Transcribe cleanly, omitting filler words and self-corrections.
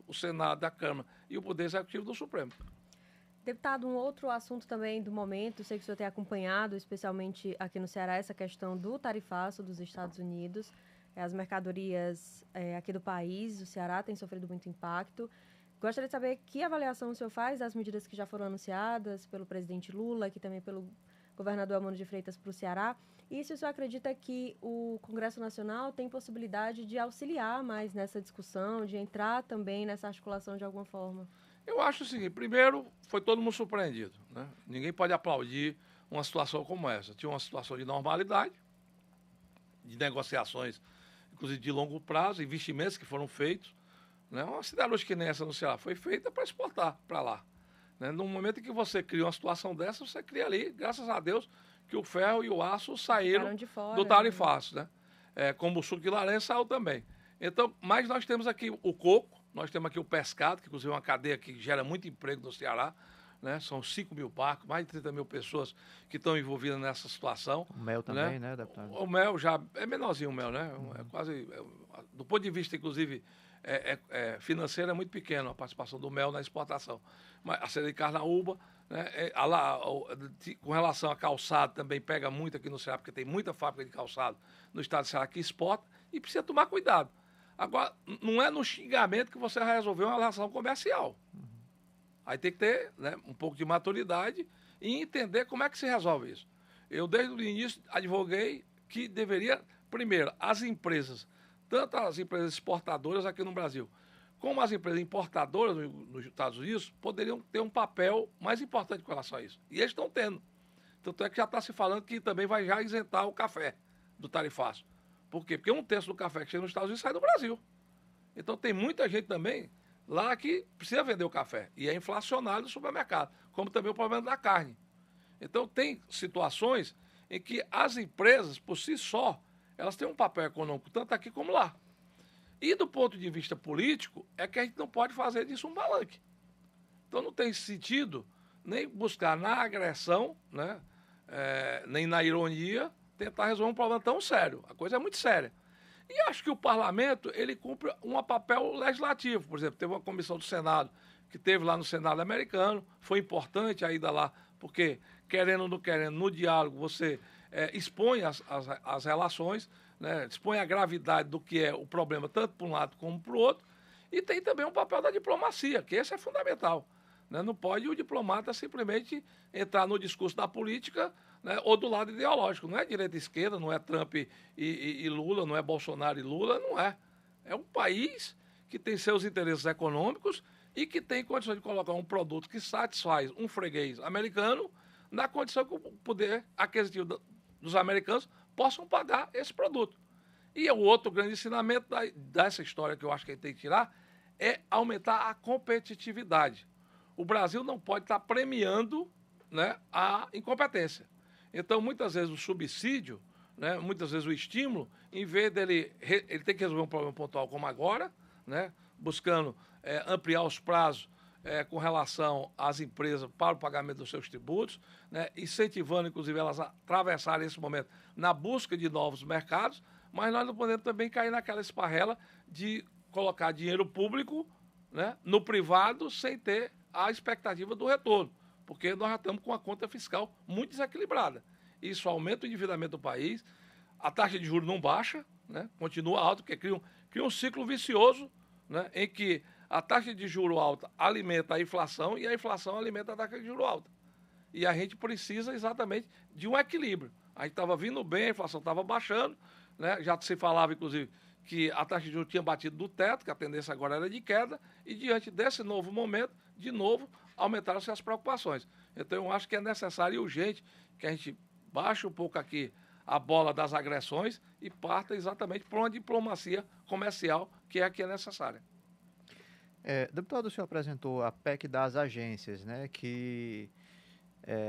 o Senado da Câmara e o Poder Executivo do Supremo. Deputado, um outro assunto também do momento, sei que o senhor tem acompanhado, especialmente aqui no Ceará, essa questão do tarifaço dos Estados Unidos. As mercadorias aqui do país, o Ceará tem sofrido muito impacto. Gostaria de saber que avaliação o senhor faz das medidas que já foram anunciadas pelo presidente Lula, aqui também pelo governador Amâncio de Freitas para o Ceará. E se o senhor acredita que o Congresso Nacional tem possibilidade de auxiliar mais nessa discussão, de entrar também nessa articulação de alguma forma? Eu acho o seguinte, primeiro, foi todo mundo surpreendido, né? Ninguém pode aplaudir uma situação como essa. Tinha uma situação de normalidade, de negociações, inclusive de longo prazo, investimentos que foram feitos, né? Uma siderúrgica que nem essa no Ceará foi feita para exportar para lá, né? No momento em que você cria uma situação dessa, você cria ali, graças a Deus, que o ferro e o aço saíram de fora, do tarifaço, né? Como o suco de laranja saiu também. Então, mas nós temos aqui o coco, nós temos aqui o pescado, que inclusive é uma cadeia que gera muito emprego no Ceará, né? São 5 mil barcos, mais de 30 mil pessoas que estão envolvidas nessa situação. O mel também, né, deputado? O mel já é menorzinho o mel, né? É quase, do ponto de vista, inclusive, financeiro, é muito pequeno a participação do mel na exportação. Mas a cera de carnaúba, né? Com relação a calçado, também pega muito aqui no Ceará, porque tem muita fábrica de calçado no estado do Ceará que exporta e precisa tomar cuidado. Agora, não é no xingamento que você vai resolver uma relação comercial. Aí tem que ter, né, um pouco de maturidade e entender como é que se resolve isso. Eu, desde o início, advoguei que deveria, primeiro, as empresas, tanto as empresas exportadoras aqui no Brasil, como as empresas importadoras nos Estados Unidos, poderiam ter um papel mais importante com relação a isso. E eles estão tendo. Tanto é que já está se falando que também vai já isentar o café do tarifaço. Por quê? Porque 1/3 do café que chega nos Estados Unidos sai do Brasil. Então tem muita gente também lá que precisa vender o café e é inflacionário no supermercado, como também o problema da carne. Então tem situações em que as empresas, por si só, elas têm um papel econômico tanto aqui como lá. E do ponto de vista político, é que a gente não pode fazer disso um palanque. Então não tem sentido nem buscar na agressão, né, nem na ironia, tentar resolver um problema tão sério. A coisa é muito séria. E acho que o parlamento, ele cumpre um papel legislativo. Por exemplo, teve uma comissão do Senado, que teve lá no Senado americano, foi importante a ida lá, porque, querendo ou não querendo, no diálogo você expõe as relações, né, expõe a gravidade do que é o problema, tanto para um lado como para o outro, e tem também um papel da diplomacia, que esse é fundamental. Né? Não pode o diplomata simplesmente entrar no discurso da política, né, ou do lado ideológico. Não é direita e esquerda, não é Trump e Lula, não é Bolsonaro e Lula, não é. É um país que tem seus interesses econômicos e que tem condições de colocar um produto que satisfaz um freguês americano na condição que o poder aquisitivo dos americanos possam pagar esse produto. E o outro grande ensinamento dessa história que eu acho que a gente tem que tirar é aumentar a competitividade. O Brasil não pode estar premiando, né, a incompetência. Então, muitas vezes o subsídio, né, muitas vezes o estímulo, em vez dele ele tem que resolver um problema pontual como agora, né, buscando ampliar os prazos com relação às empresas para o pagamento dos seus tributos, né, incentivando, inclusive, elas a atravessarem esse momento na busca de novos mercados, mas nós não podemos também cair naquela esparrela de colocar dinheiro público, né, no privado sem ter a expectativa do retorno, porque nós já estamos com uma conta fiscal muito desequilibrada. Isso aumenta o endividamento do país, a taxa de juros não baixa, né, continua alta, porque cria um ciclo vicioso, né, em que a taxa de juros alta alimenta a inflação e a inflação alimenta a taxa de juros alta. E a gente precisa exatamente de um equilíbrio. A gente estava vindo bem, a inflação estava baixando, né, já se falava, inclusive, que a taxa de juros tinha batido do teto, que a tendência agora era de queda, e diante desse novo momento, de novo, aumentaram-se as preocupações. Então, eu acho que é necessário e urgente que a gente baixe um pouco aqui a bola das agressões e parta exatamente para uma diplomacia comercial que é necessária. Deputado, o senhor apresentou a PEC das agências, né, que